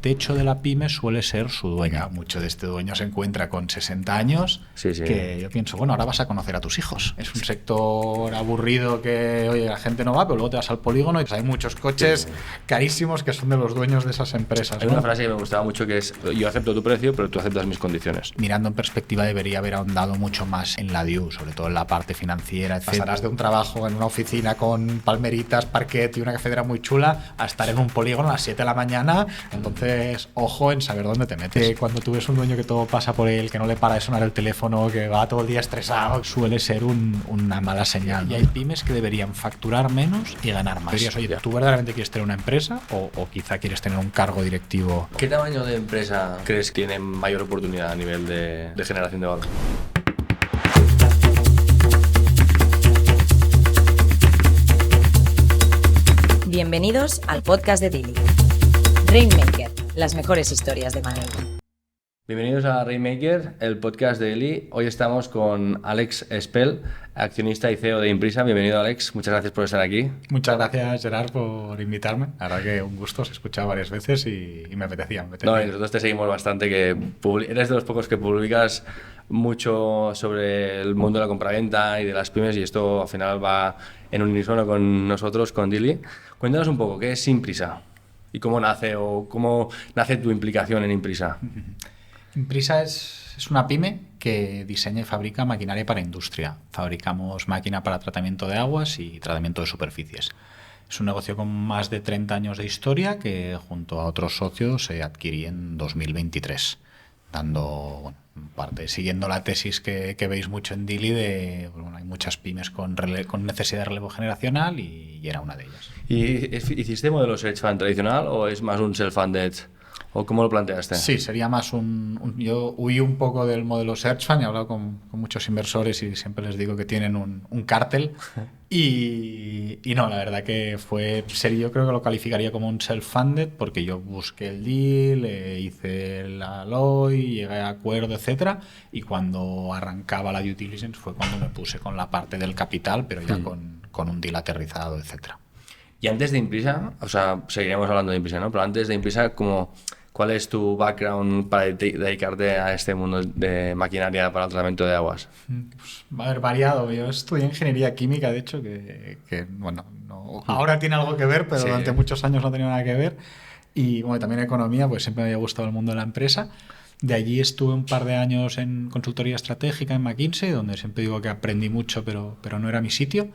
techo de la pyme suele ser su dueño. Mucho de este dueño se encuentra con 60 años, que yo pienso, bueno, ahora vas a conocer a tus hijos. Es un sector aburrido que, oye, la gente no va, pero luego te vas al polígono y hay muchos coches carísimos que son de los dueños de esas empresas. Hay una frase que me gustaba mucho que es: yo acepto tu precio, pero tú aceptas mis condiciones. Mirando en perspectiva, debería haber ahondado mucho más en la DIU, sobre todo en la parte financiera. Pasarás de un trabajo en una oficina con palmeritas, parquet y una cafetera muy chula a estar en un polígono a las 7 de la mañana. Entonces, ojo en saber dónde te metes. Cuando tú ves un dueño que todo pasa por él, que no le para de sonar el teléfono, que va todo el día estresado, suele ser una mala señal. Y hay pymes que deberían facturar menos y ganar más. Dirías, oye, ¿tú verdaderamente quieres tener una empresa o quizá quieres tener un cargo directivo? ¿Qué tamaño de empresa crees que tiene mayor oportunidad a nivel de generación de valor? Bienvenidos al podcast de Dili. Rainmaker, las mejores historias de Money. Bienvenidos a Rainmaker, el podcast de Dili. Hoy estamos con Alex Espel, accionista y CEO de Imprisa. Bienvenido, Alex. Muchas gracias por estar aquí. Muchas gracias, Gerard, por invitarme. La verdad que un gusto. Os he escuchado varias veces y me apetecía. No, y nosotros te seguimos bastante, que eres de los pocos que publicas mucho sobre el mundo de la compraventa y de las pymes, y esto al final va en unísono con nosotros, con Dili. Cuéntanos un poco, ¿qué es Imprisa? ¿Y cómo nace o cómo nace tu implicación en Imprisa? Imprisa es una pyme que diseña y fabrica maquinaria para industria. Fabricamos máquina para tratamiento de aguas y tratamiento de superficies. Es un negocio con más de 30 años de historia que junto a otros socios se adquirí en 2023, dando siguiendo la tesis que veis mucho en Dili de hay muchas pymes con necesidad de relevo generacional y era una de ellas. ¿Y hiciste modelo search fund tradicional o es más un self-funded? ¿O cómo lo planteaste? Sí, sería más yo huí un poco del modelo search fund. He hablado con muchos inversores y siempre les digo que tienen un cártel. Y no, la verdad que fue serio. Yo creo que lo calificaría como un self-funded porque yo busqué el deal, hice el alloy, llegué a acuerdo, etcétera. Y cuando arrancaba la due diligence fue cuando me puse con la parte del capital, pero ya con un deal aterrizado, etcétera. Y antes de Imprisa, o sea, seguiremos hablando de Imprisa, ¿no? Pero antes de Imprisa, ¿cuál es tu background para dedicarte a este mundo de maquinaria para el tratamiento de aguas? Pues va a haber variado. Yo estudié ingeniería química, de hecho, ahora tiene algo que ver, pero durante muchos años no tenía nada que ver. Y también economía, pues siempre me había gustado el mundo de la empresa. De allí estuve un par de años en consultoría estratégica en McKinsey, donde siempre digo que aprendí mucho, pero no era mi sitio.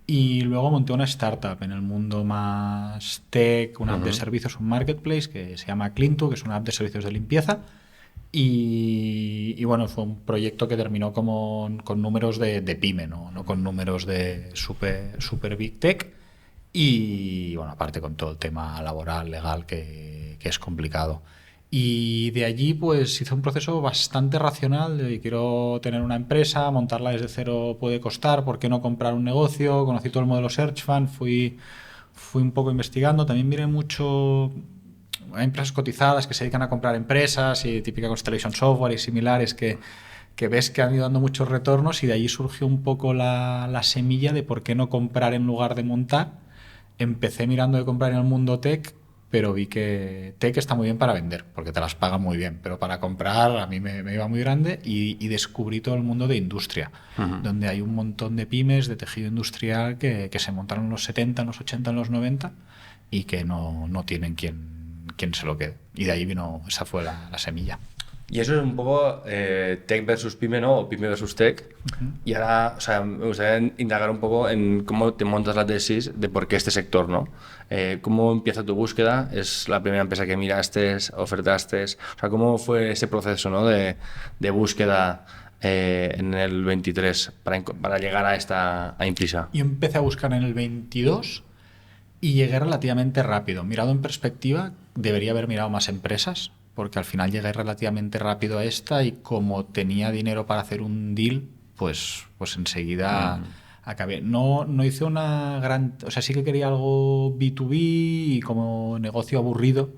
Y luego monté una startup en el mundo más tech, una app de servicios, un marketplace que se llama Clintu, que es una app de servicios de limpieza. Y fue un proyecto que terminó con números de pyme, no con números de super big tech. Y aparte con todo el tema laboral, legal, que es complicado. Y de allí pues hice un proceso bastante racional de quiero tener una empresa, montarla desde cero puede costar, ¿por qué no comprar un negocio? Conocí todo el modelo Search Fund, fui un poco investigando, también miré mucho hay empresas cotizadas que se dedican a comprar empresas y típica Constellation Software y similares que ves que han ido dando muchos retornos y de allí surgió un poco la semilla de por qué no comprar en lugar de montar. Empecé mirando de comprar en el mundo tech, pero vi que tech está muy bien para vender, porque te las pagan muy bien, pero para comprar a mí me iba muy grande y descubrí todo el mundo de industria, donde hay un montón de pymes de tejido industrial que se montaron en los 70, en los 80, en los 90 y que no tienen quien se lo quede. Y de ahí esa fue la semilla. Y eso es un poco tech versus pyme, ¿no? O pyme versus tech. Y ahora, me gustaría indagar un poco en cómo te montas la tesis de por qué este sector, ¿no? ¿Cómo empieza tu búsqueda? ¿Es la primera empresa que miraste, ofertaste? O sea, ¿cómo fue ese proceso, ¿no? de búsqueda en el 23 para llegar a Imprisa? Yo empecé a buscar en el 22 y llegué relativamente rápido. Mirado en perspectiva, debería haber mirado más empresas, porque al final llegué relativamente rápido a esta y como tenía dinero para hacer un deal, pues enseguida acabé. No hice una gran... O sea, sí que quería algo B2B y como negocio aburrido.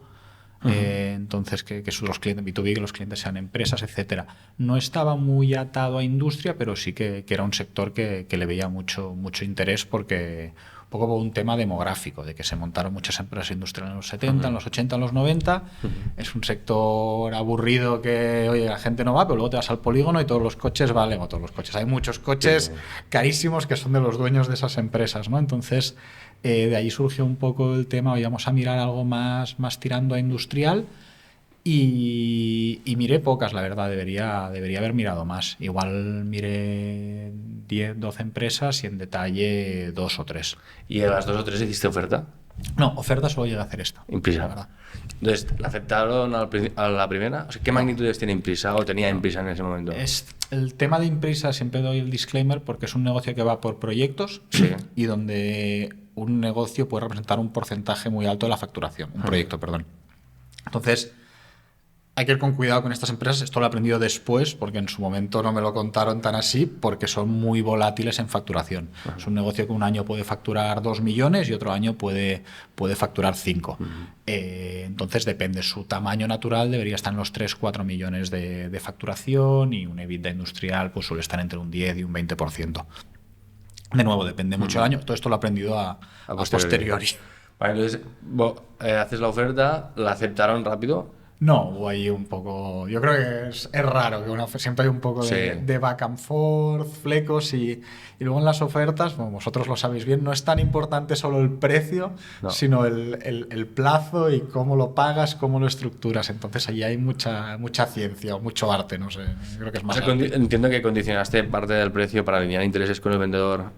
Entonces, que son los clientes B2B, que los clientes sean empresas, etcétera. No estaba muy atado a industria, pero sí que era un sector que le veía mucho interés porque un poco por un tema demográfico, de que se montaron muchas empresas industriales en los 70, en los 80, en los 90. Es un sector aburrido que, oye, la gente no va, pero luego te vas al polígono y todos los coches valen, o todos los coches. Hay muchos coches carísimos que son de los dueños de esas empresas, ¿no? Entonces, de ahí surgió un poco el tema, oye, vamos a mirar algo más tirando a industrial. Y miré pocas, la verdad, debería haber mirado más. Igual miré 10, 12 empresas y en detalle 2 o 3. ¿Y a las 2 o 3 hiciste oferta? No, oferta solo llegué a hacer esta. Imprisa. La verdad. Entonces, ¿la aceptaron a la primera? O sea, ¿qué magnitudes tiene Imprisa o tenía Imprisa en ese momento? El tema de Imprisa, siempre doy el disclaimer porque es un negocio que va por proyectos y donde un negocio puede representar un porcentaje muy alto de la facturación, un proyecto, perdón. Entonces, hay que ir con cuidado con estas empresas. Esto lo he aprendido después, porque en su momento no me lo contaron tan así, porque son muy volátiles en facturación. Es un negocio que un año puede facturar 2 millones y otro año puede facturar 5. Entonces depende. Su tamaño natural debería estar en los 3-4 millones de facturación y un EBITDA industrial pues suele estar entre un 10 y un 20%. De nuevo, depende mucho del año. Todo esto lo he aprendido a posteriori. Vale, entonces, haces la oferta, ¿la aceptaron rápido? No, hubo ahí un poco... Yo creo que es raro, que siempre hay un poco de back and forth, flecos y luego en las ofertas, bueno, vosotros lo sabéis bien, no es tan importante solo el precio, sino el plazo y cómo lo pagas, cómo lo estructuras. Entonces ahí hay mucha ciencia o mucho arte, no sé, creo que es más arte. Entiendo que condicionaste parte del precio para alinear intereses con el vendedor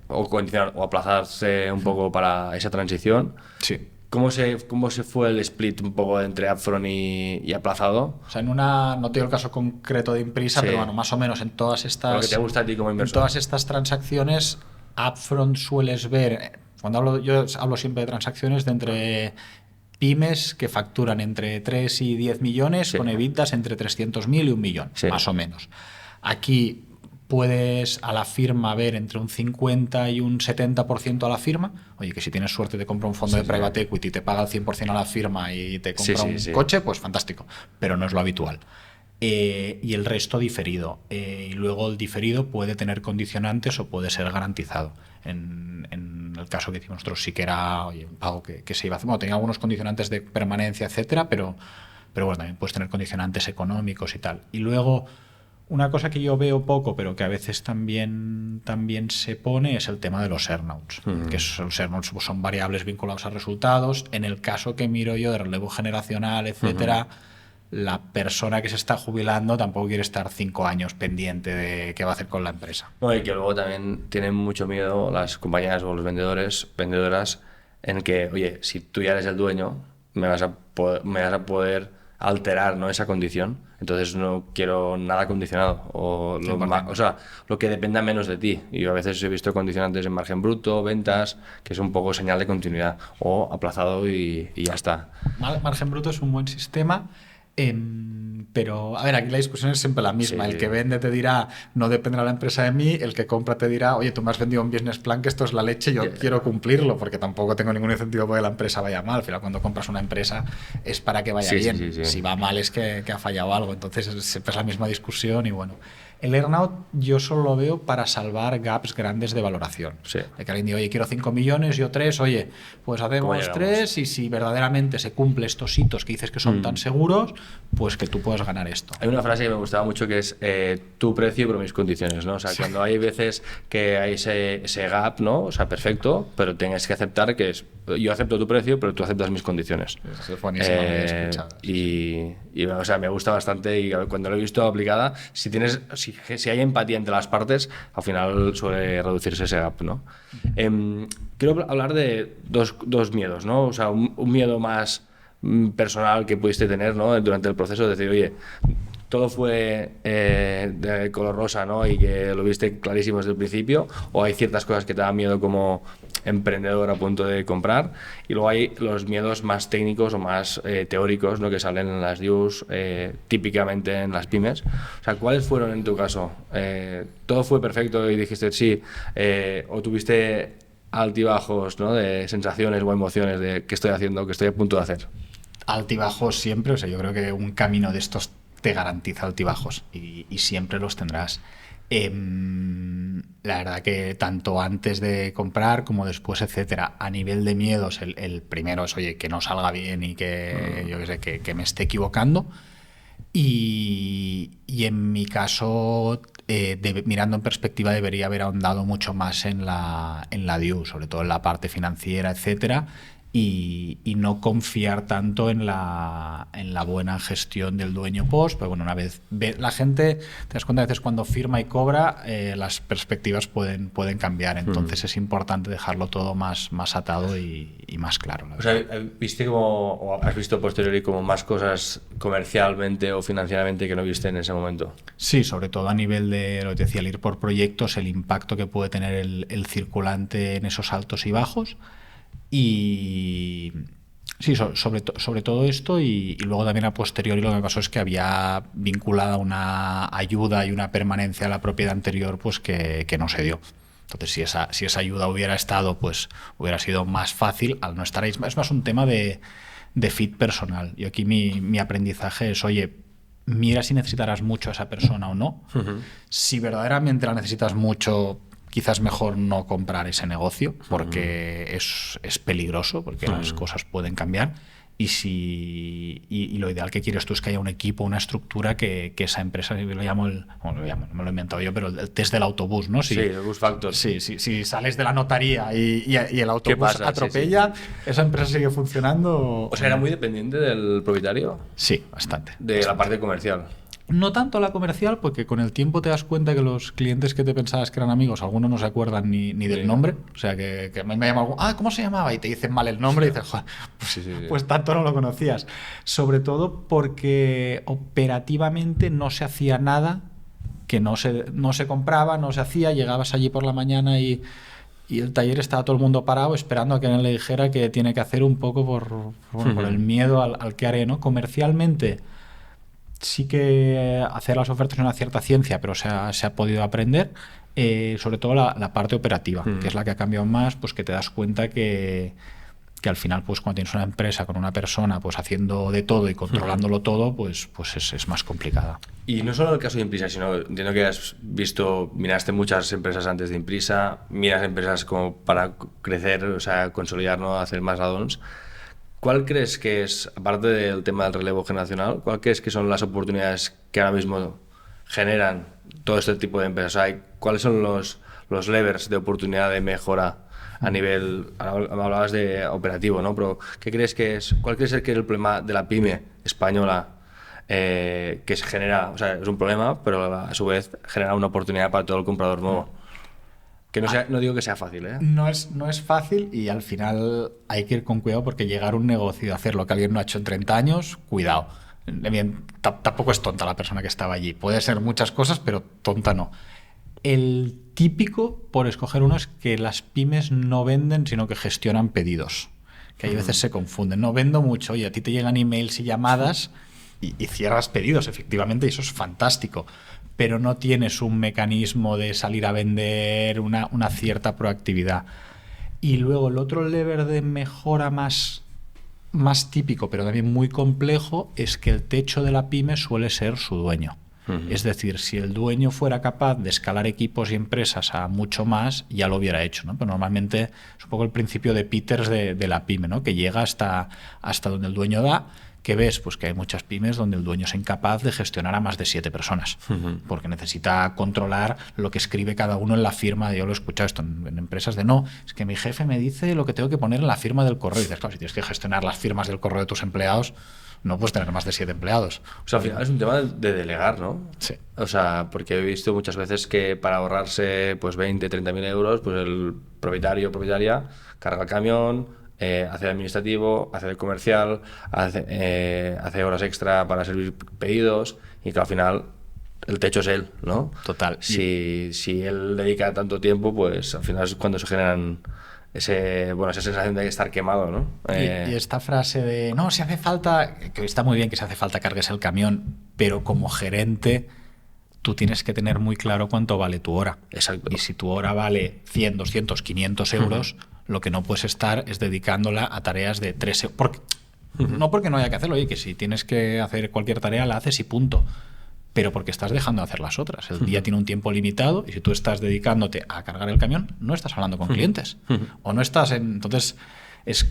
o aplazarse un poco para esa transición. Sí. ¿Cómo se fue el split un poco entre upfront y aplazado? O sea, no te digo el caso concreto de Imprisa, pero bueno, más o menos en todas estas... Lo que te gusta a ti como inversor. En todas estas transacciones, upfront sueles ver... Yo hablo siempre de transacciones de entre pymes que facturan entre 3 y 10 millones con EBITDAs entre 300.000 y 1 millón, más o menos. Aquí puedes a la firma ver entre un 50 y un 70% a la firma. Oye, que si tienes suerte te compra un fondo de private equity y te paga el 100% a la firma y te compra un coche, pues fantástico, pero no es lo habitual. Y el resto diferido. Y luego el diferido puede tener condicionantes o puede ser garantizado. En el caso que hicimos nosotros sí que era un pago que se iba a hacer. Bueno, tenía algunos condicionantes de permanencia, etcétera, pero bueno, también puedes tener condicionantes económicos y tal. Y luego una cosa que yo veo poco, pero que a veces también se pone, es el tema de los earnouts. Que los earnouts son variables vinculados a resultados. En el caso que miro yo de relevo generacional, etcétera, la persona que se está jubilando tampoco quiere estar 5 años pendiente de qué va a hacer con la empresa. No, y que luego también tienen mucho vendedoras en que, oye, si tú ya eres el dueño, me vas a poder alterar, ¿no?, esa condición. Entonces no quiero nada condicionado o lo que dependa menos de ti. Y yo a veces he visto condicionantes en margen bruto, ventas, que es un poco señal de continuidad, o aplazado y ya está. Margen bruto es un buen sistema. Pero, a ver, aquí la discusión es siempre la misma. El que vende te dirá, no dependerá la empresa de mí. El que compra te dirá, oye, tú me has vendido un business plan que esto es la leche, yo quiero cumplirlo, porque tampoco tengo ningún incentivo para que la empresa vaya mal. Al final, cuando compras una empresa es para que vaya bien. Si va mal es que ha fallado algo. Entonces, siempre es la misma discusión y bueno. El earnout yo solo lo veo para salvar gaps grandes de valoración. De que alguien diga, oye, quiero 5 millones, yo 3, oye, pues hacemos 3 y si verdaderamente se cumple estos hitos que dices que son tan seguros, pues que tú puedas ganar esto. Hay una frase que me gustaba mucho que es tu precio pero mis condiciones, ¿no? O sea, cuando hay veces que hay ese gap, ¿no? O sea, perfecto, pero tienes que aceptar que yo acepto tu precio, pero tú aceptas mis condiciones. Eso es buenísimo, lo he escuchado. Y o sea, me gusta bastante y cuando lo he visto aplicada, si hay empatía entre las partes, al final suele reducirse ese gap, ¿no? Quiero hablar de dos miedos, ¿no? O sea, un miedo más personal que pudiste tener, ¿no?, durante el proceso, de decir, oye, todo fue de color rosa, ¿no?, y que lo viste clarísimo desde el principio, o hay ciertas cosas que te dan miedo como emprendedor a punto de comprar, y luego hay los miedos más técnicos o más teóricos, ¿no?, que salen en las DIUs, típicamente en las pymes. O sea, ¿cuáles fueron en tu caso? ¿Todo fue perfecto y dijiste sí, o tuviste altibajos, ¿no?, de sensaciones o emociones de qué estoy haciendo, qué estoy a punto de hacer? Altibajos siempre, o sea, yo creo que un camino de estos te garantiza altibajos y siempre los tendrás. La verdad que tanto antes de comprar como después, etcétera, a nivel de miedos, el primero es, oye, que no salga bien y que, yo qué sé, que me esté equivocando. Y en mi caso, mirando en perspectiva, debería haber ahondado mucho más en la due, sobre todo en la parte financiera, etcétera, y no confiar tanto en la buena gestión del dueño post. Pero bueno, una vez la gente, te das cuenta a veces cuando firma y cobra, las perspectivas pueden cambiar. Entonces es importante dejarlo todo más atado y más claro. O sea, ¿viste o has visto posteriori como más cosas comercialmente o financieramente que no viste en ese momento? Sí, sobre todo a nivel de, lo que te decía, el ir por proyectos, el impacto que puede tener el circulante en esos altos y bajos. Y sí, sobre todo esto, y luego también a posteriori lo que me pasó es que había vinculada una ayuda y una permanencia a la propiedad anterior, pues que no se dio. Entonces, si esa ayuda hubiera estado, pues hubiera sido más fácil al no estar ahí. Es más un tema de fit personal. Y aquí mi aprendizaje es, oye, mira si necesitarás mucho a esa persona o no. Si verdaderamente la necesitas mucho, quizás mejor no comprar ese negocio, porque es peligroso, porque las cosas pueden cambiar. Y lo ideal que quieres tú es que haya un equipo, una estructura que esa empresa, no me lo he inventado yo, pero el test del autobús, ¿no? Sí, el bus factor. Sí, si sales de la notaría y el autobús atropella, ¿esa empresa sigue funcionando? O sea, ¿era muy dependiente del propietario? Sí, bastante. De la parte comercial. No tanto la comercial, porque con el tiempo te das cuenta que los clientes que te pensabas que eran amigos, algunos no se acuerdan ni del nombre. O sea, que me llama algo, ¿cómo se llamaba? Y te dicen mal el nombre y dices, joder, pues tanto no lo conocías. Sobre todo porque operativamente no se hacía nada, que no se compraba, no se hacía. Llegabas allí por la mañana y el taller estaba todo el mundo parado esperando a que alguien le dijera que tiene que hacer un poco por el miedo al que haré, ¿no? Comercialmente sí que hacer las ofertas es una cierta ciencia, pero se ha podido aprender, sobre todo la parte operativa, que es la que ha cambiado más, pues que te das cuenta que al final, pues cuando tienes una empresa con una persona pues haciendo de todo y controlándolo todo, pues es más complicada. Y no solo el caso de Imprisa, sino entiendo que miraste muchas empresas antes de Imprisa, miras empresas como para crecer, o sea, consolidar, ¿no? Hacer más add-ons. ¿Cuál crees que es, aparte del tema del relevo generacional, cuál crees que son las oportunidades que ahora mismo generan todo este tipo de empresas? O sea, ¿cuáles son los levers de oportunidad de mejora a nivel, hablabas de operativo, ¿no? Pero ¿cuál crees que es el problema de la pyme española que se genera? O sea, es un problema, pero a su vez genera una oportunidad para todo el comprador nuevo. Que no digo que sea fácil, ¿eh? No es fácil, y al final hay que ir con cuidado, porque llegar a un negocio y hacer lo que alguien no ha hecho en 30 años, cuidado. Bien, tampoco es tonta la persona que estaba allí. Puede ser muchas cosas, pero tonta no. El típico, por escoger uno, es que las pymes no venden, sino que gestionan pedidos. Que hay veces se confunden. No vendo mucho. Oye, a ti te llegan emails y llamadas y cierras pedidos, efectivamente, y eso es fantástico. Pero no tienes un mecanismo de salir a vender, una cierta proactividad. Y luego el otro lever de mejora más típico, pero también muy complejo, es que el techo de la pyme suele ser su dueño. Es decir, si el dueño fuera capaz de escalar equipos y empresas a mucho más, ya lo hubiera hecho, ¿no? Pero normalmente es un poco el principio de Peters de la pyme, ¿no? Que llega hasta donde el dueño da. Que ves, pues que hay muchas pymes donde el dueño es incapaz de gestionar a más de 7 personas, porque necesita controlar lo que escribe cada uno en la firma. Yo lo he escuchado esto en empresas es que mi jefe me dice lo que tengo que poner en la firma del correo. Y dices, claro, si tienes que gestionar las firmas del correo de tus empleados, no puedes tener más de 7 empleados. O sea, al final es un tema de delegar, ¿no? Sí. O sea, porque he visto muchas veces que para ahorrarse pues 20, 30.000 euros, pues el propietario o propietaria carga el camión, hace el administrativo, hace el comercial, hace horas extra para servir pedidos, y que al final el techo es él, ¿no? Total. Si él dedica tanto tiempo, pues al final es cuando se generan esa sensación de estar quemado, ¿no? Y esta frase de, no, si hace falta, que está muy bien que si hace falta cargues el camión, pero como gerente tú tienes que tener muy claro cuánto vale tu hora. Exacto. Y si tu hora vale 100, 200, 500 euros, lo que no puedes estar es dedicándola a tareas de 3 euros. No porque no haya que hacerlo, oye, que si tienes que hacer cualquier tarea la haces y punto. pero porque estás dejando de hacer las otras. El día tiene un tiempo limitado y si tú estás dedicándote a cargar el camión, no estás hablando con clientes. O no estás en... Entonces, es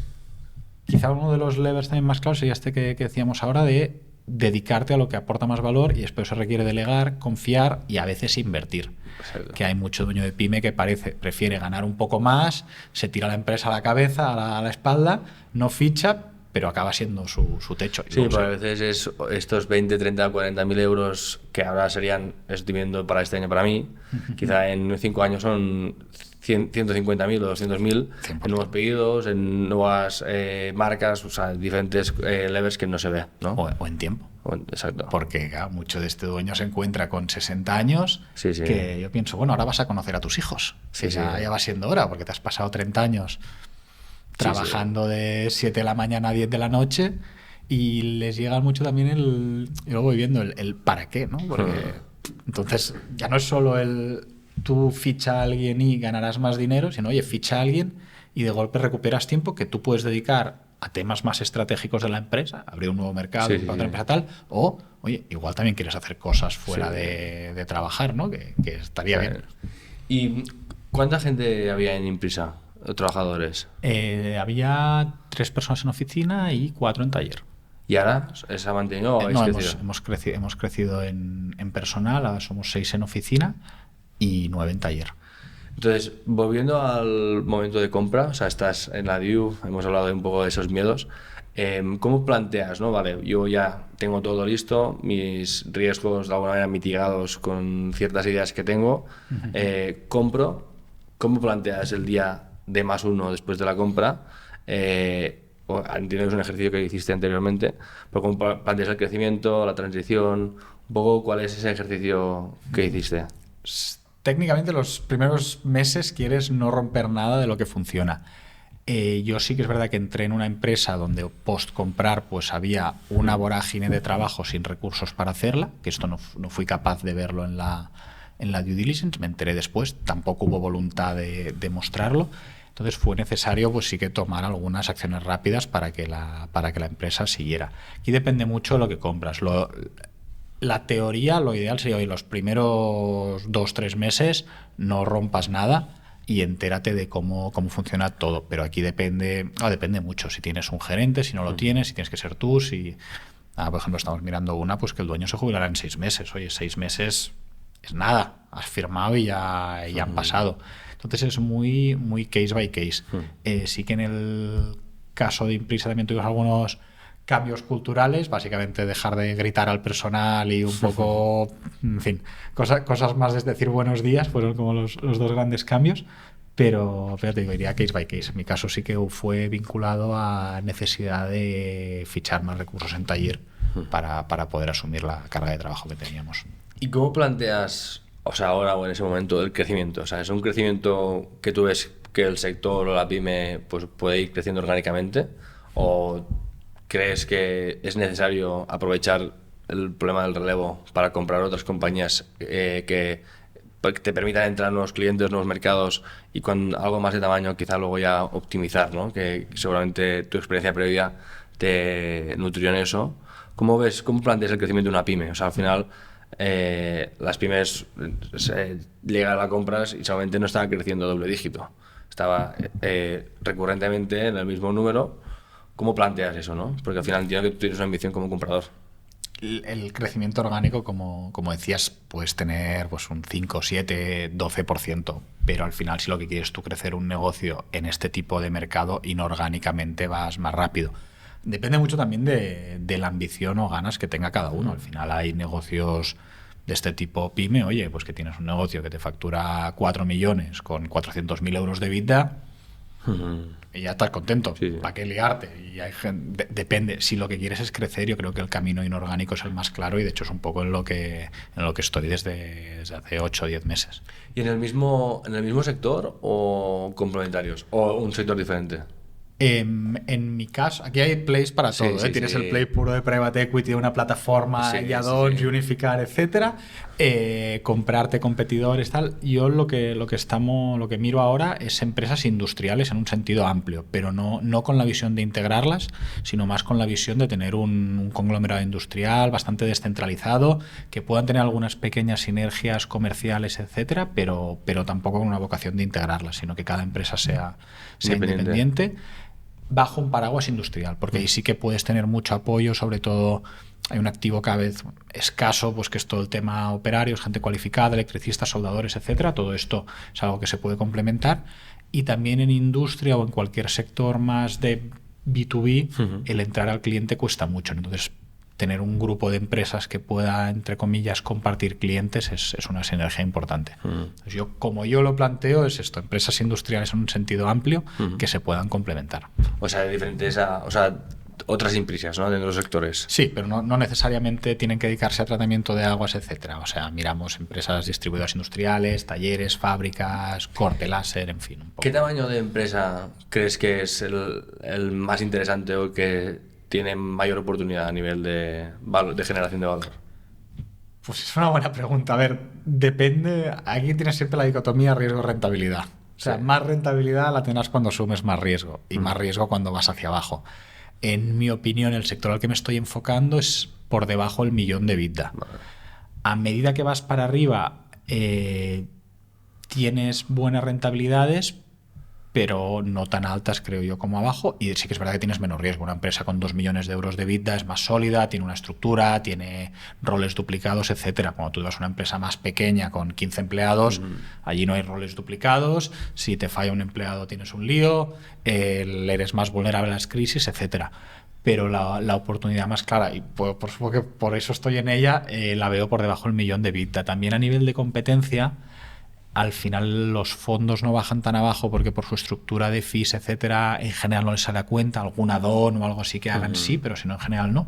quizá uno de los levers también más claros sería este que decíamos ahora de dedicarte a lo que aporta más valor y después se requiere delegar, confiar y a veces invertir. Exacto. Que hay mucho dueño de pyme que prefiere ganar un poco más, se tira la empresa a la cabeza, a la espalda, no ficha, pero acaba siendo su techo. Sí, pero a veces es estos 20, 30, 40 mil euros que ahora serían, estoy viendo para este año para mí, quizá en 5 años son 150.000 o 200.000 en nuevos pedidos, en nuevas marcas, o sea, diferentes levers que no se ve, ¿no? O en tiempo. Exacto. Porque claro, mucho de este dueño se encuentra con 60 años que yo pienso, bueno, ahora vas a conocer a tus hijos. Ya va siendo hora, porque te has pasado 30 años trabajando de 7 de la mañana a 10 de la noche y les llega mucho también yo voy viendo el para qué, ¿no? Porque entonces ya no es solo tú ficha a alguien y ganarás más dinero, sino, oye, ficha a alguien y de golpe recuperas tiempo que tú puedes dedicar a temas más estratégicos de la empresa, abrir un nuevo mercado para otra empresa tal, o, oye, igual también quieres hacer cosas fuera de trabajar, ¿no? Que estaría bien. ¿Y cuánta gente había en Imprisa? ¿Trabajadores? Había 3 personas en oficina y 4 en taller. ¿Y ahora se ha mantenido o habéis crecido? Hemos crecido en personal, ahora somos 6 en oficina y 9 en taller. Entonces, volviendo al momento de compra, o sea, estás en la DIU, hemos hablado un poco de esos miedos, ¿cómo planteas, no? Vale, yo ya tengo todo listo, mis riesgos de alguna manera mitigados con ciertas ideas que tengo, compro, ¿cómo planteas el día de +1 después de la compra? Entiendo que es un ejercicio que hiciste anteriormente, pero ¿cómo planteas el crecimiento, la transición? Un poco, ¿cuál es ese ejercicio que hiciste? Técnicamente los primeros meses quieres no romper nada de lo que funciona. Yo sí que es verdad que entré en una empresa donde post comprar pues había una vorágine de trabajo sin recursos para hacerla, que esto no fui capaz de verlo en la due diligence, me enteré después, tampoco hubo voluntad de mostrarlo. Entonces fue necesario pues sí que tomar algunas acciones rápidas para que la empresa siguiera. Aquí depende mucho de lo que compras. La teoría, lo ideal sería hoy los primeros 2-3 meses no rompas nada y entérate de cómo funciona todo. Pero aquí depende mucho. Si tienes un gerente, si no lo tienes, si tienes que ser tú, por ejemplo, estamos mirando una, pues que el dueño se jubilará en 6 meses. Oye, 6 meses es nada. Has firmado y ya han pasado. Entonces es muy, muy case by case. Sí que en el caso de Imprisa también tuvimos algunos cambios culturales, básicamente dejar de gritar al personal y un poco, en fin, cosas más de decir buenos días, fueron como los 2 grandes cambios, pero te digo, iría case by case. En mi caso sí que fue vinculado a necesidad de fichar más recursos en taller para poder asumir la carga de trabajo que teníamos. ¿Y cómo planteas, o sea, ahora o en ese momento, el crecimiento? O sea, ¿es un crecimiento que tú ves que el sector o la pyme pues, puede ir creciendo orgánicamente? ¿O crees que es necesario aprovechar el problema del relevo para comprar otras compañías que te permitan entrar a nuevos clientes, nuevos mercados y con algo más de tamaño quizá luego ya optimizar, ¿no? Que seguramente tu experiencia previa te nutrió en eso. ¿Cómo planteas el crecimiento de una pyme? O sea, al final las pymes llegan a las compras y solamente no estaban creciendo doble dígito. Estaba recurrentemente en el mismo número. ¿Cómo planteas eso, no? Porque al final entiendo que tú tienes una ambición como comprador. El crecimiento orgánico, como decías, puedes tener pues, un 5, 7, 12%, pero al final si lo que quieres tú crecer un negocio en este tipo de mercado, inorgánicamente vas más rápido. Depende mucho también de la ambición o ganas que tenga cada uno. Al final hay negocios de este tipo pyme, oye, pues que tienes un negocio que te factura 4 millones con 400.000 euros de EBITDA, y ya estás contento. Sí. ¿Para qué liarte? Y hay depende. Si lo que quieres es crecer, yo creo que el camino inorgánico es el más claro y de hecho es un poco en lo que estoy desde hace 8 o 10 meses. ¿Y en el mismo sector o complementarios? ¿O un sector diferente? En mi caso, aquí hay plays para Sí, todo. sí, Tienes sí. el play puro de private equity, de una plataforma, Sí, add-ons, sí. unificar, etcétera. Comprarte competidores, tal. Yo lo que miro ahora es empresas industriales en un sentido amplio, pero no con la visión de integrarlas, sino más con la visión de tener un conglomerado industrial bastante descentralizado, que puedan tener algunas pequeñas sinergias comerciales, etcétera, pero tampoco con una vocación de integrarlas, sino que cada empresa sea independiente bajo un paraguas industrial, porque ahí sí que puedes tener mucho apoyo, sobre todo hay un activo cada vez escaso, pues que es todo el tema operarios, gente cualificada, electricistas, soldadores, etcétera. Todo esto es algo que se puede complementar. Y también en industria o en cualquier sector más de B2B, el entrar al cliente cuesta mucho. Entonces, tener un grupo de empresas que pueda, entre comillas, compartir clientes es una sinergia importante. Entonces, como yo lo planteo, es esto: empresas industriales en un sentido amplio que se puedan complementar. O sea, diferentes, otras empresas, ¿no? Dentro de los sectores. Sí, pero no necesariamente tienen que dedicarse a tratamiento de aguas, etcétera. O sea, miramos empresas distribuidoras industriales, talleres, fábricas, corte láser, en fin. Un poco. ¿Qué tamaño de empresa crees que es el más interesante o que tiene mayor oportunidad a nivel de generación de valor? Pues es una buena pregunta. A ver, depende. Aquí tienes siempre la dicotomía riesgo-rentabilidad. O sea, más rentabilidad la tendrás cuando asumes más riesgo y más riesgo cuando vas hacia abajo. En mi opinión, el sector al que me estoy enfocando es por debajo del 1 millón de EBITDA. Vale. A medida que vas para arriba, tienes buenas rentabilidades, pero no tan altas, creo yo, como abajo. Y sí que es verdad que tienes menos riesgo. Una empresa con 2 millones de euros de EBITDA es más sólida, tiene una estructura, tiene roles duplicados, etcétera. Cuando tú vas a una empresa más pequeña con 15 empleados, allí no hay roles duplicados. Si te falla un empleado, tienes un lío, eres más vulnerable a las crisis, etcétera. Pero la oportunidad más clara, y por eso estoy en ella, la veo por debajo del 1 millón de EBITDA. También a nivel de competencia, al final los fondos no bajan tan abajo porque por su estructura de fees, etcétera, en general no les sale a cuenta. Algún add-on o algo así que hagan sí, pero si no, en general no.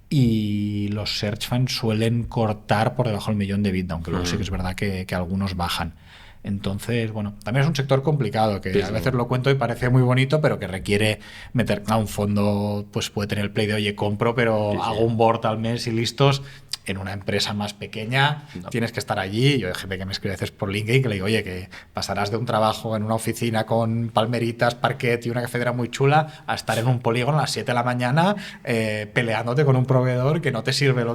Y los search funds suelen cortar por debajo del 1 millón de EBITDA, aunque luego sí que es verdad que algunos bajan. Entonces, bueno, también es un sector complicado, que a veces lo cuento y parece muy bonito, pero que requiere meter a un fondo, pues puede tener el play de, oye, compro, pero hago un board al mes y listos. En una empresa más pequeña tienes que estar allí. Yo hay gente que me escribe a veces por LinkedIn que le digo, oye, que pasarás de un trabajo en una oficina con palmeritas, parquet y una cafetera muy chula a estar en un polígono a las 7 de la mañana peleándote con un proveedor que no te sirve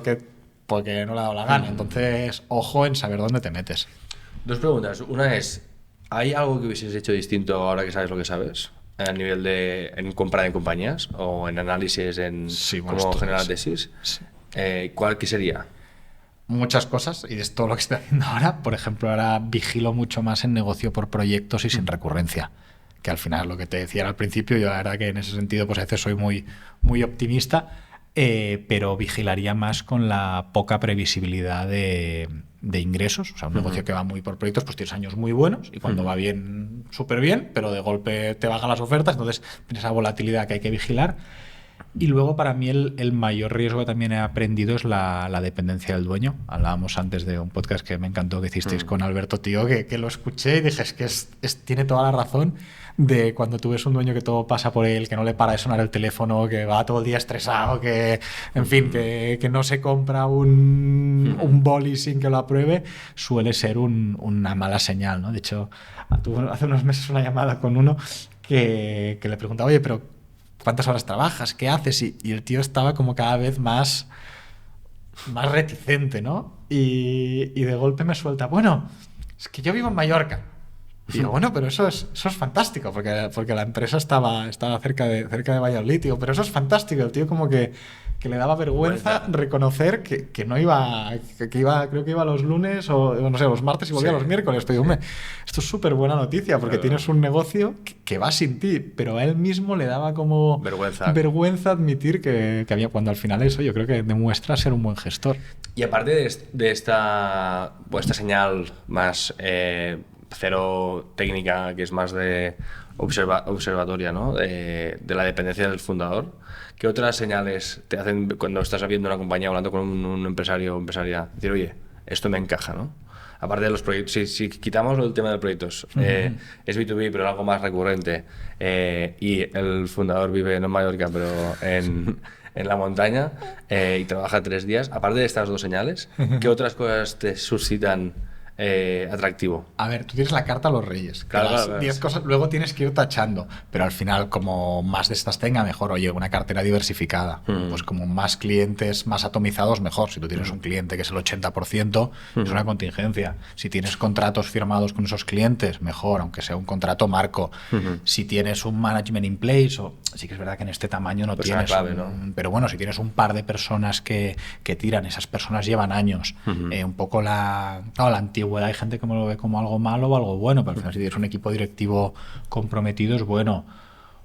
porque no le ha dado la gana. Entonces, ojo en saber dónde te metes. 2 preguntas. Una es, ¿hay algo que hubieses hecho distinto ahora que sabes lo que sabes? A nivel en compra de compañías o en análisis, cómo generar tesis. Sí. ¿Cuál que sería? Muchas cosas, y es todo lo que estoy haciendo ahora. Por ejemplo, ahora vigilo mucho más en negocio por proyectos y sin recurrencia, que al final lo que te decía al principio, yo la verdad que en ese sentido pues a veces soy muy, muy optimista, pero vigilaría más con la poca previsibilidad de ingresos. O sea, un negocio que va muy por proyectos, pues tienes años muy buenos y cuando va bien, súper bien, pero de golpe te bajan las ofertas, entonces tienes esa volatilidad que hay que vigilar. Y luego para mí el mayor riesgo que también he aprendido es la dependencia del dueño. Hablábamos antes de un podcast que me encantó que hicisteis con Alberto Tío, que lo escuché y dije, es que tiene toda la razón de cuando tú ves un dueño que todo pasa por él, que no le para de sonar el teléfono, que va todo el día estresado, que en fin, que no se compra un boli sin que lo apruebe, suele ser una mala señal, ¿no? De hecho, tuve hace unos meses una llamada con uno que le preguntaba, oye, pero ¿cuántas horas trabajas? ¿Qué haces? Y el tío estaba como cada vez más reticente, ¿no? Y de golpe me suelta, bueno, es que yo vivo en Mallorca. Y digo, bueno, pero eso es fantástico, porque la empresa estaba cerca de Valladolid. Digo, pero eso es fantástico. El tío como que le daba vergüenza reconocer que no iba, que iba, creo que iba los lunes o no sé, los martes y volvía los miércoles. Pero digo, esto es súper buena noticia, porque tienes un negocio que va sin ti, pero a él mismo le daba como vergüenza admitir que había, cuando al final eso yo creo que demuestra ser un buen gestor. Y aparte de esta señal más cero técnica, que es más de observatoria, ¿no? De la dependencia del fundador, ¿qué otras señales te hacen cuando estás viendo una compañía hablando con un empresario o empresaria? Decir, oye, esto me encaja, ¿no? aparte de los proyectos, si quitamos el tema de proyectos, es B2B, pero algo más recurrente, y el fundador vive no en Mallorca, pero en la montaña, y trabaja 3 días, aparte de estas 2 señales, ¿qué otras cosas te suscitan atractivo? A ver, tú tienes la carta a los reyes. Claro, las claro. 10 cosas, luego tienes que ir tachando. Pero al final, como más de estas tenga, mejor. Oye, una cartera diversificada. Pues como más clientes más atomizados, mejor. Si tú tienes un cliente que es el 80%, es una contingencia. Si tienes contratos firmados con esos clientes, mejor, aunque sea un contrato marco. Si tienes un management in place, sí que es verdad que en este tamaño no pues tienes. Clave, ¿no? Pero bueno, si tienes un par de personas que tiran, esas personas llevan años. Un poco la antigüedad, hay gente que me lo ve como algo malo o algo bueno, pero al final si tienes un equipo directivo comprometido es bueno.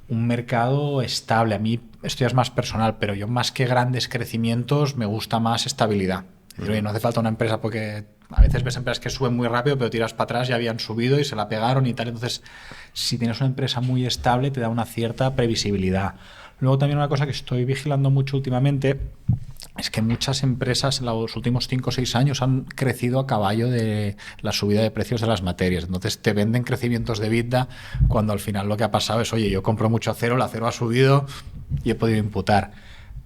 Un mercado estable, a mí esto ya es más personal, pero yo más que grandes crecimientos me gusta más estabilidad. Es decir, oye, no hace falta una empresa, porque a veces ves empresas que suben muy rápido pero tiras para atrás, ya habían subido y se la pegaron y tal. Entonces, si tienes una empresa muy estable te da una cierta previsibilidad. Luego también una cosa que estoy vigilando mucho últimamente es que muchas empresas en los últimos 5 o 6 años han crecido a caballo de la subida de precios de las materias. Entonces te venden crecimientos de EBITDA cuando al final lo que ha pasado es, oye, yo compro mucho acero, el acero ha subido y he podido imputar.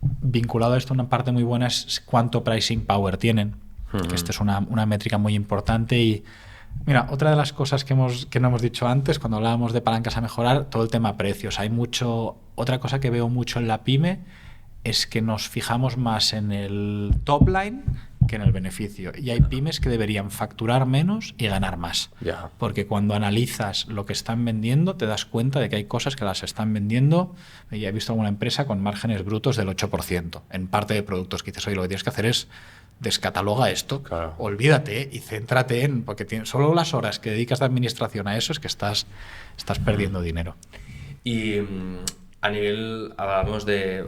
Vinculado a esto, una parte muy buena es cuánto pricing power tienen, que esta es una métrica muy importante. Y mira, otra de las cosas que no hemos dicho antes, cuando hablábamos de palancas a mejorar, todo el tema precios. Otra cosa que veo mucho en la pyme es que nos fijamos más en el top line que en el beneficio. Y hay pymes que deberían facturar menos y ganar más. Ya. Porque cuando analizas lo que están vendiendo, te das cuenta de que hay cosas que las están vendiendo. Y he visto alguna empresa con márgenes brutos del 8% en parte de productos que dices, oye, lo que tienes que hacer es descataloga esto, claro. Olvídate y céntrate en, porque solo las horas que dedicas de administración a eso es que estás perdiendo dinero. Y a nivel, hablamos de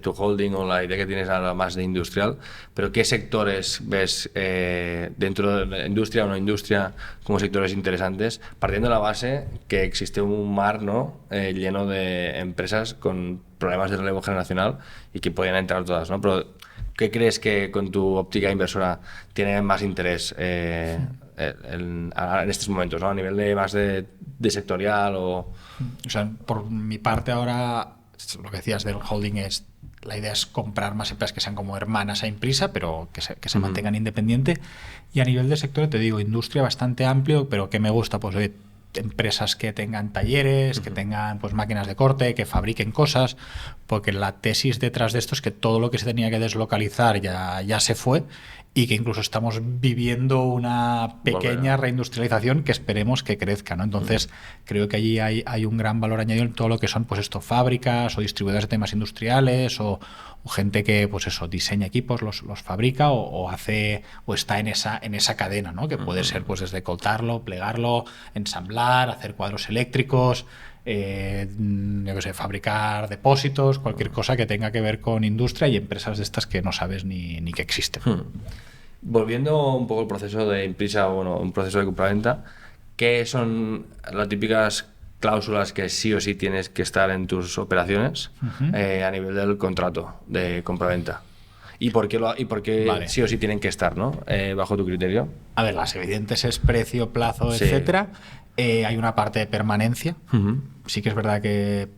tu holding o la idea que tienes ahora más de industrial, pero ¿qué sectores ves dentro de la industria o no industria como sectores interesantes? Partiendo de la base que existe un mar, ¿no? Lleno de empresas con problemas de relevo generacional y que podrían entrar todas, ¿no? Pero ¿qué crees que con tu óptica inversora tiene más interés en estos momentos, ¿no? A nivel de más de sectorial o sea, por mi parte ahora lo que decías del holding es la idea es comprar más empresas que sean como hermanas a Imprisa, pero que se mantengan independientes. Y a nivel de sector, te digo, industria bastante amplio, pero que me gusta, pues empresas que tengan talleres, que tengan pues máquinas de corte, que fabriquen cosas, porque la tesis detrás de esto es que todo lo que se tenía que deslocalizar ya se fue y que incluso estamos viviendo una pequeña reindustrialización que esperemos que crezca, ¿no? Entonces creo que allí hay un gran valor añadido en todo lo que son pues fábricas o distribuidores de temas industriales o gente que pues diseña equipos, los fabrica o hace o está en esa cadena, ¿no? Que puede ser pues desde coltarlo, plegarlo, ensamblar, hacer cuadros eléctricos, yo qué sé, fabricar depósitos, cualquier cosa que tenga que ver con industria y empresas de estas que no sabes ni que existen. Volviendo un poco al proceso de Imprisa, bueno, un proceso de compraventa, ¿qué son las típicas cláusulas que sí o sí tienes que estar en tus operaciones a nivel del contrato de compraventa? ¿Y por qué sí o sí tienen que estar, ¿no? Bajo tu criterio. A ver, las evidentes es precio, plazo, etcétera. Hay una parte de permanencia. Sí que es verdad que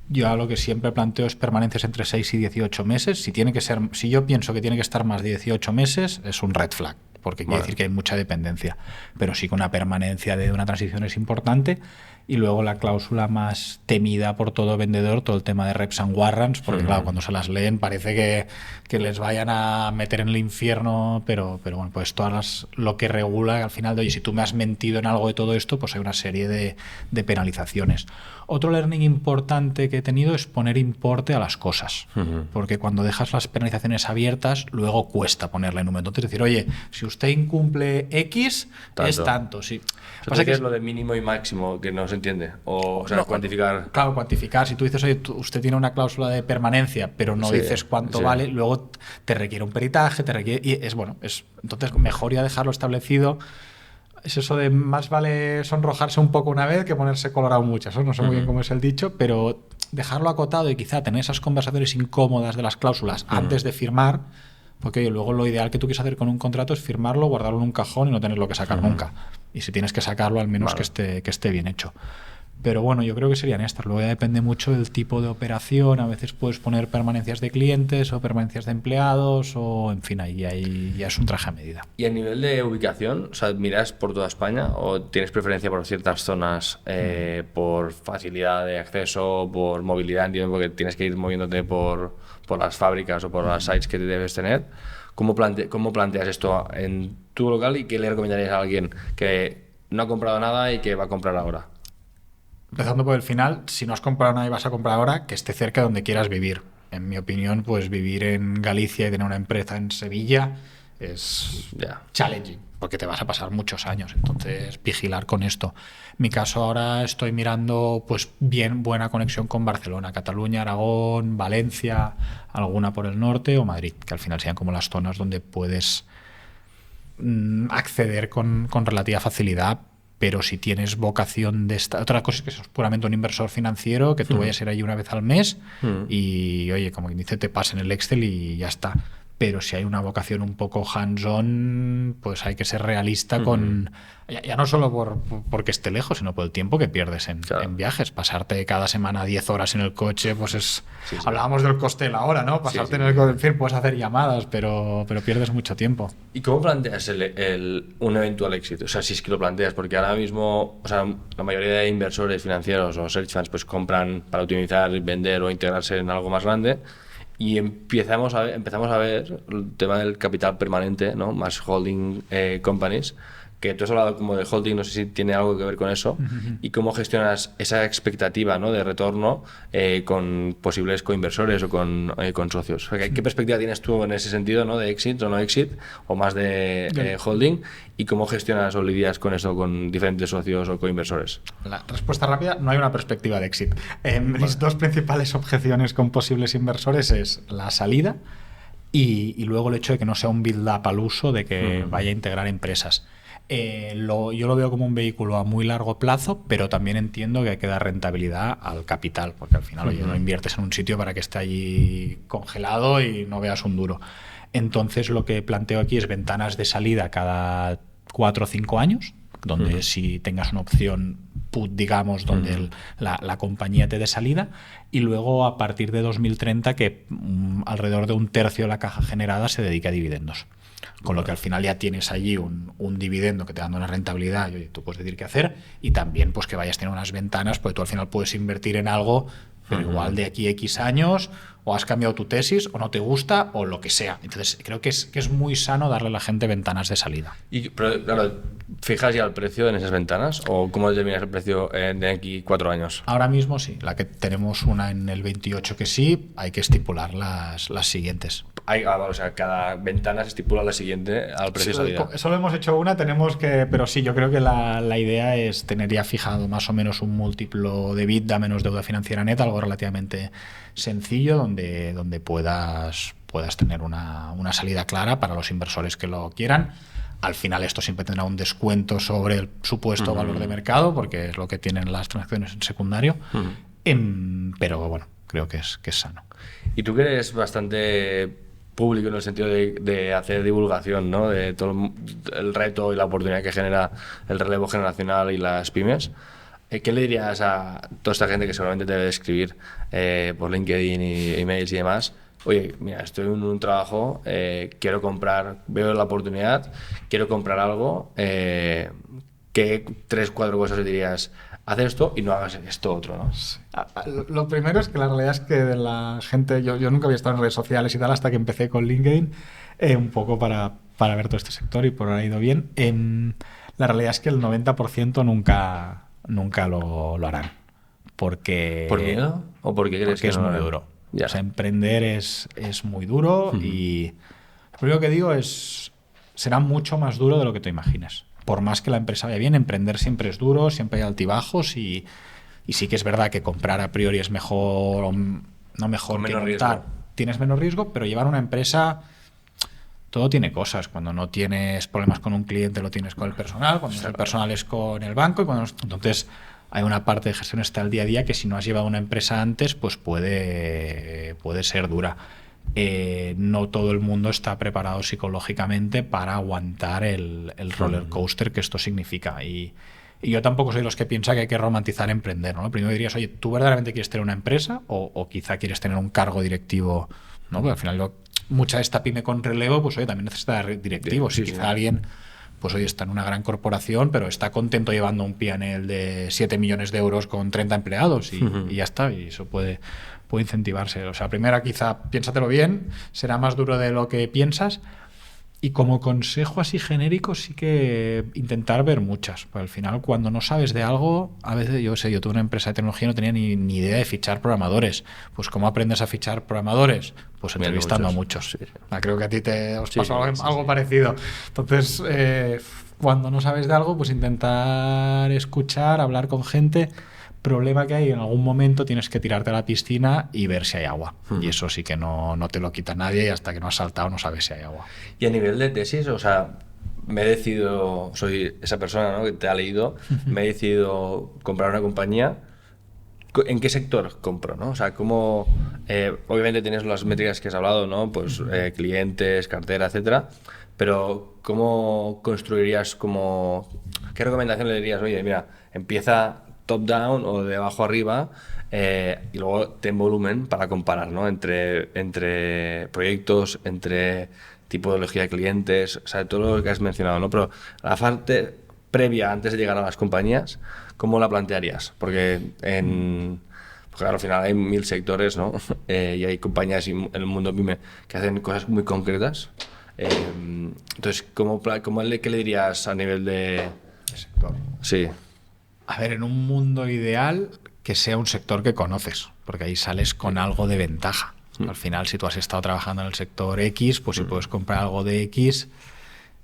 yo lo que siempre planteo es permanencias entre 6 y 18 meses. Si yo pienso que tiene que estar más de 18 meses, es un red flag, porque quiere decir que hay mucha dependencia. Pero sí que una permanencia de una transición es importante. Y luego la cláusula más temida por todo vendedor, todo el tema de reps and warrants, porque claro, cuando se las leen parece que les vayan a meter en el infierno, pero bueno, pues lo que regula al final de, oye, si tú me has mentido en algo de todo esto, pues hay una serie de penalizaciones. Otro learning importante que he tenido es poner importe a las cosas, porque cuando dejas las penalizaciones abiertas, luego cuesta ponerle número. Entonces decir, oye, si usted incumple X, es tanto. Sí. Pasa que es lo de mínimo y máximo que no se entiende. O sea, cuantificar. Claro, cuantificar. Si tú dices, oye, usted tiene una cláusula de permanencia, pero no dices cuánto vale, luego te requiere un peritaje, entonces mejor ya dejarlo establecido. Es eso de más vale sonrojarse un poco una vez que ponerse colorado muchas. No sé muy bien cómo es el dicho, pero dejarlo acotado y quizá tener esas conversaciones incómodas de las cláusulas antes de firmar, Porque oye, luego lo ideal que tú quieres hacer con un contrato es firmarlo, guardarlo en un cajón y no tenerlo que sacar nunca. Y si tienes que sacarlo, al menos que esté bien hecho. Pero bueno, yo creo que serían estas. Luego ya depende mucho del tipo de operación. A veces puedes poner permanencias de clientes o permanencias de empleados o, en fin, ahí ya es un traje a medida. Y a nivel de ubicación, o sea, ¿miras por toda España o tienes preferencia por ciertas zonas por facilidad de acceso, por movilidad? Entiendo porque tienes que ir moviéndote por las fábricas o por las sites que debes tener. ¿Cómo planteas esto en tu local y qué le recomendarías a alguien que no ha comprado nada y que va a comprar ahora? Empezando por el final, si no has comprado nada y vas a comprar ahora, que esté cerca de donde quieras vivir. En mi opinión, pues vivir en Galicia y tener una empresa en Sevilla es challenging, porque te vas a pasar muchos años. Entonces, vigilar con esto. En mi caso, ahora estoy mirando pues buena conexión con Barcelona, Cataluña, Aragón, Valencia, alguna por el norte o Madrid, que al final sean como las zonas donde puedes acceder con relativa facilidad. Pero si tienes vocación de otra cosa es que sos puramente un inversor financiero, que tú vayas a ir allí una vez al mes y, oye, como quien dice, te pasen el Excel y ya está. Pero si hay una vocación un poco hands-on, pues hay que ser realista con... Ya no solo porque esté lejos, sino por el tiempo que pierdes en viajes. Pasarte cada semana 10 horas en el coche, pues es... Sí. Hablábamos del coste de la hora, ¿no? Pasarte en el coche, en fin, puedes hacer llamadas, pero pierdes mucho tiempo. ¿Y cómo planteas un eventual éxito? O sea, si es que lo planteas, porque ahora mismo, o sea, la mayoría de inversores financieros o search funds pues compran para optimizar, vender o integrarse en algo más grande. Y empezamos a ver el tema del capital permanente, ¿no? Más holding companies, que tú has hablado como de holding, no sé si tiene algo que ver con eso, y cómo gestionas esa expectativa, ¿no? De retorno con posibles coinversores o con socios. O sea, ¿qué perspectiva tienes tú en ese sentido, ¿no? De exit o no exit, o más de holding, y cómo gestionas o lidias con eso con diferentes socios o coinversores? La respuesta rápida: no hay una perspectiva de exit. Mis dos principales objeciones con posibles inversores es la salida y luego el hecho de que no sea un build-up al uso, de que vaya a integrar empresas. Yo lo veo como un vehículo a muy largo plazo, pero también entiendo que hay que dar rentabilidad al capital, porque al final, oye, no inviertes en un sitio para que esté allí congelado y no veas un duro. Entonces, lo que planteo aquí es ventanas de salida cada 4 o 5 años, donde si tengas una opción put, digamos, donde la compañía te dé salida, y luego a partir de 2030 que alrededor de 1/3 de la caja generada se dedique a dividendos. Con lo que al final ya tienes allí un dividendo que te da una rentabilidad y, oye, tú puedes decidir qué hacer, y también pues que vayas a tener unas ventanas, porque tú al final puedes invertir en algo, pero igual de aquí a X años o has cambiado tu tesis o no te gusta o lo que sea. Entonces creo que es muy sano darle a la gente ventanas de salida. Pero claro, ¿fijas ya el precio en esas ventanas o cómo determinas el precio de aquí 4 años? Ahora mismo sí, la que tenemos una en el 28 que sí, hay que estipular las siguientes. O sea, cada ventana se estipula la siguiente al precio de salida. Solo hemos hecho una, pero sí, yo creo que la idea es tener ya fijado más o menos un múltiplo de EBITDA menos deuda financiera neta, algo relativamente sencillo, donde puedas tener una salida clara para los inversores que lo quieran. Al final esto siempre tendrá un descuento sobre el supuesto valor de mercado, porque es lo que tienen las transacciones en secundario. Pero bueno, creo que es sano. Y tú que eres bastante público en el sentido de hacer divulgación, ¿no? De todo el reto y la oportunidad que genera el relevo generacional y las pymes, ¿qué le dirías a toda esta gente que seguramente te debe escribir por LinkedIn y emails y demás? Oye, mira, estoy en un trabajo, quiero comprar, veo la oportunidad, quiero comprar algo, ¿qué 3-4 cosas le dirías? Haz esto y no hagas esto otro, ¿no? Lo primero es que la realidad es que de la gente, yo nunca había estado en redes sociales y tal hasta que empecé con LinkedIn, un poco para ver todo este sector, y por ahora ha ido bien. La realidad es que el 90% nunca lo harán. Porque, ¿por miedo? ¿O porque crees que es muy duro? Ya. O sea, emprender es muy duro y lo primero que digo es, será mucho más duro de lo que te imagines. Por más que la empresa vaya bien, emprender siempre es duro, siempre hay altibajos y sí que es verdad que comprar a priori es mejor, o no mejor que montar. Tienes menos riesgo, pero llevar una empresa, todo tiene cosas. Cuando no tienes problemas con un cliente, lo tienes con el personal, cuando el personal es con el banco, entonces hay una parte de gestión está el día a día que si no has llevado una empresa antes, pues puede ser dura. no todo el mundo está preparado psicológicamente para aguantar el roller coaster que esto significa. Y yo tampoco soy de los que piensa que hay que romantizar emprender, ¿no? Primero dirías, oye, ¿tú verdaderamente quieres tener una empresa o quizá quieres tener un cargo directivo? ¿No? Porque al final mucha de esta pyme con relevo, pues oye, también necesita directivos. Sí, y sí, quizá alguien, pues oye, está en una gran corporación, pero está contento llevando un P&L de 7 millones de euros con 30 empleados y ya está. Y eso puede incentivarse. O sea, primero quizá piénsatelo bien, será más duro de lo que piensas. Y como consejo así genérico, sí que intentar ver muchas. Porque al final, cuando no sabes de algo, a veces, yo tuve una empresa de tecnología y no tenía ni idea de fichar programadores. Pues ¿cómo aprendes a fichar programadores? Pues entrevistando a muchos. Sí. Creo que a ti os pasó sí, algo parecido. Entonces, cuando no sabes de algo, pues intentar escuchar, hablar con gente. Problema que hay, en algún momento tienes que tirarte a la piscina y ver si hay agua. Y eso sí que no te lo quita nadie y hasta que no has saltado no sabes si hay agua. Y a nivel de tesis, o sea, me he decidido, soy esa persona, ¿no?, que te ha leído, me he decidido comprar una compañía. ¿En qué sector compro, no? O sea, ¿cómo...? Obviamente tienes las métricas que has hablado, ¿no? Pues clientes, cartera, etcétera. Pero ¿cómo construirías qué recomendación le dirías? Oye, mira, empieza top-down o de abajo arriba y luego ten volumen para comparar, ¿no? Entre proyectos, entre tipología de clientes, o sea, todo lo que has mencionado, ¿no? Pero la parte previa, antes de llegar a las compañías, ¿cómo la plantearías? Porque al final hay 1000 sectores, ¿no? Y hay compañías en el mundo pyme que hacen cosas muy concretas. Entonces, ¿qué le dirías a nivel de sector? Sí. A ver, en un mundo ideal, que sea un sector que conoces, porque ahí sales con algo de ventaja. Al final, si tú has estado trabajando en el sector X, pues si puedes comprar algo de X,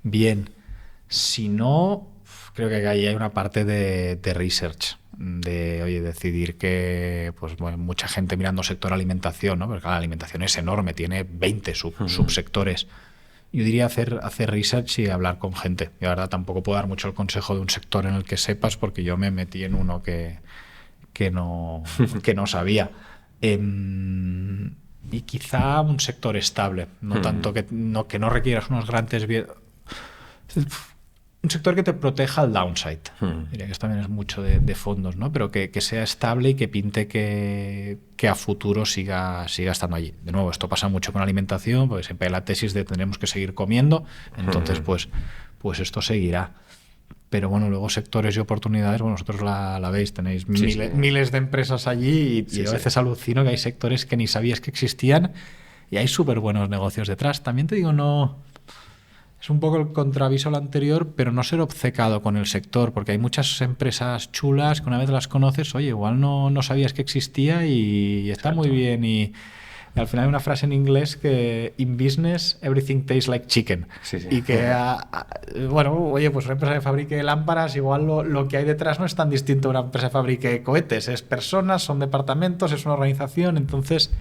bien. Si no, creo que ahí hay una parte de research, de decidir que pues bueno, mucha gente mirando sector alimentación, ¿no? Porque la alimentación es enorme, tiene 20 subsectores. Yo diría hacer research y hablar con gente. Y la verdad tampoco puedo dar mucho el consejo de un sector en el que sepas, porque yo me metí en uno que no sabía. Y quizá un sector estable, no tanto que no requieras unos grandes... Un sector que te proteja al downside. Diría que esto también es mucho de fondos, ¿no? Pero que sea estable y que pinte que a futuro siga estando allí. De nuevo, esto pasa mucho con la alimentación, porque siempre hay la tesis de tendremos que seguir comiendo, entonces pues esto seguirá. Pero bueno, luego sectores y oportunidades, bueno, vosotros la veis, tenéis miles de empresas allí y a veces alucino que hay sectores que ni sabías que existían y hay súper buenos negocios detrás. También te digo, es un poco el contraviso al anterior, pero no ser obcecado con el sector, porque hay muchas empresas chulas que una vez las conoces, oye, igual no sabías que existía y está muy bien. Y al final hay una frase en inglés que in business everything tastes like chicken. Y que, bueno, oye, pues una empresa que fabrique lámparas, igual lo que hay detrás no es tan distinto a una empresa que fabrique cohetes. Es personas, son departamentos, es una organización, entonces...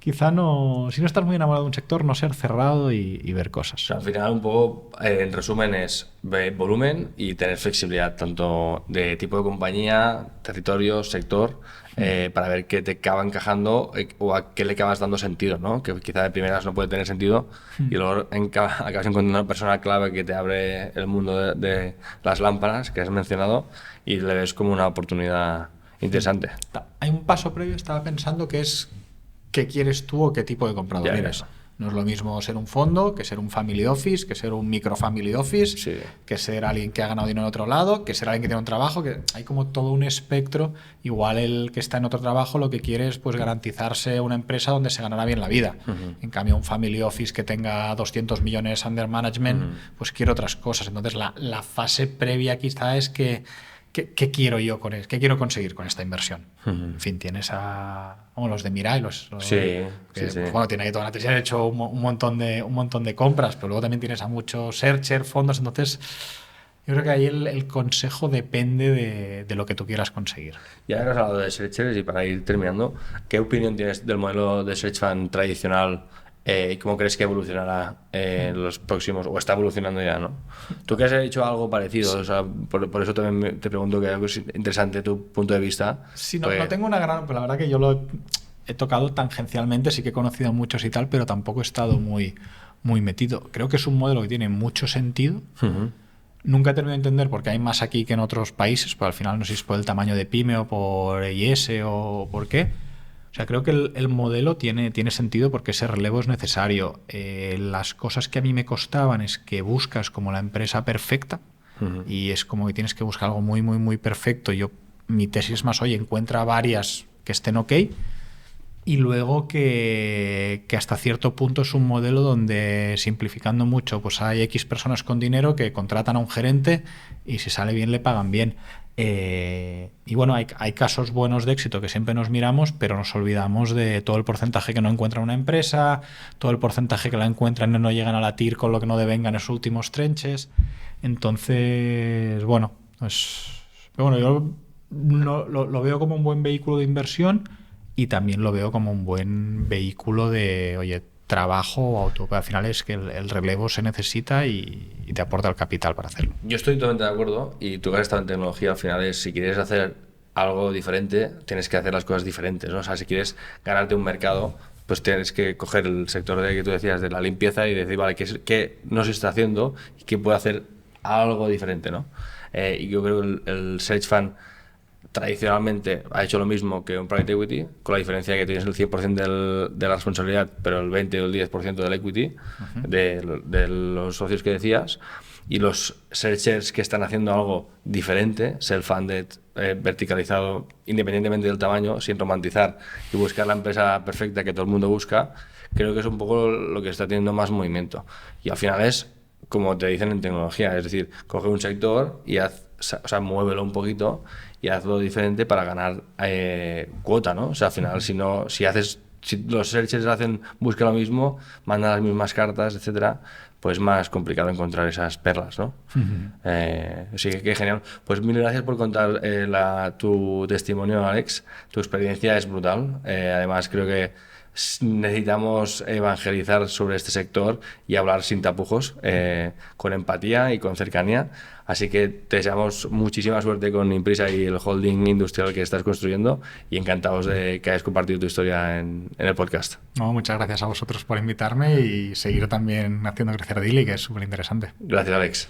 Quizá si no estás muy enamorado de un sector, no ser cerrado y ver cosas. O sea, al final un poco, en resumen, es volumen y tener flexibilidad, tanto de tipo de compañía, territorio, sector, para ver qué te acaba encajando o a qué le acabas dando sentido, ¿no? Que quizá de primeras no puede tener sentido y luego acabas encontrando una persona clave que te abre el mundo de las lámparas que has mencionado y le ves como una oportunidad interesante. Hay un paso previo, estaba pensando, que es ¿qué quieres tú o qué tipo de comprador eres? No es lo mismo ser un fondo que ser un family office, que ser un micro family office, que ser alguien que ha ganado dinero en otro lado, que ser alguien que tiene un trabajo, que hay como todo un espectro. Igual el que está en otro trabajo lo que quiere es pues garantizarse una empresa donde se ganará bien la vida. En cambio, un family office que tenga 200 millones under management, pues quiere otras cosas. Entonces la fase previa quizá es ¿qué quiero yo con eso? ¿Qué quiero conseguir con esta inversión? En fin, tienes los de Mirai, bueno, tiene ahí toda una tesis, han hecho un montón de compras, pero luego también tienes a muchos searcher, fondos, entonces yo creo que ahí el consejo depende de lo que tú quieras conseguir. Ya que has hablado de searchers y para ir terminando, ¿qué opinión tienes del modelo de search fund tradicional? ¿Cómo crees que evolucionará en los próximos, o está evolucionando ya, ¿no? Tú que has hecho algo parecido, o sea, por eso también te pregunto, que es interesante tu punto de vista. Sí, no tengo una gran... Pero la verdad que yo he tocado tangencialmente, sí que he conocido a muchos y tal, pero tampoco he estado muy metido. Creo que es un modelo que tiene mucho sentido. Nunca he terminado de entender porque hay más aquí que en otros países, pero al final no sé si es por el tamaño de pyme o por EIS o por qué. O sea, creo que el modelo tiene sentido porque ese relevo es necesario. Las cosas que a mí me costaban es que buscas como la empresa perfecta y es como que tienes que buscar algo muy, muy, muy perfecto. Mi tesis es más, oye, encuentra varias que estén ok. Y luego que hasta cierto punto es un modelo donde, simplificando mucho, pues hay X personas con dinero que contratan a un gerente y si sale bien le pagan bien. Y bueno, hay casos buenos de éxito que siempre nos miramos, pero nos olvidamos de todo el porcentaje que no encuentra una empresa, todo el porcentaje que la encuentran y no llegan a latir con lo que no devengan en sus últimos trenches. Entonces, bueno, yo lo veo como un buen vehículo de inversión. Y también lo veo como un buen vehículo de, oye, trabajo o auto. Al final es que el relevo se necesita y te aporta el capital para hacerlo. Yo estoy totalmente de acuerdo y tú que has estado en tecnología, al final es, si quieres hacer algo diferente, tienes que hacer las cosas diferentes, ¿no? O sea, si quieres ganarte un mercado, pues tienes que coger el sector que tú decías de la limpieza y decir, vale, ¿qué no se está haciendo y qué puede hacer algo diferente, ¿no? Y yo creo que el Search Fund tradicionalmente ha hecho lo mismo que un private equity, con la diferencia de que tienes el 100% de la responsabilidad, pero el 20 o el 10% del equity de los socios que decías, y los searchers que están haciendo algo diferente, self-funded, verticalizado, independientemente del tamaño, sin romantizar y buscar la empresa perfecta que todo el mundo busca, creo que es un poco lo que está teniendo más movimiento. Y al final es, como te dicen en tecnología, es decir, coge un sector y muévelo un poquito y hazlo diferente para ganar cuota, ¿no? O sea, al final, si los searchers buscan lo mismo, mandan las mismas cartas, etcétera, pues más complicado encontrar esas perlas, ¿no? Así que genial. Pues mil gracias por contar tu testimonio, Alex. Tu experiencia es brutal. Además, creo que necesitamos evangelizar sobre este sector y hablar sin tapujos, con empatía y con cercanía. Así que te deseamos muchísima suerte con Imprisa y el holding industrial que estás construyendo y encantados de que hayas compartido tu historia en el podcast. No, muchas gracias a vosotros por invitarme y seguir también haciendo crecer Dili, que es súper interesante. Gracias, Alex.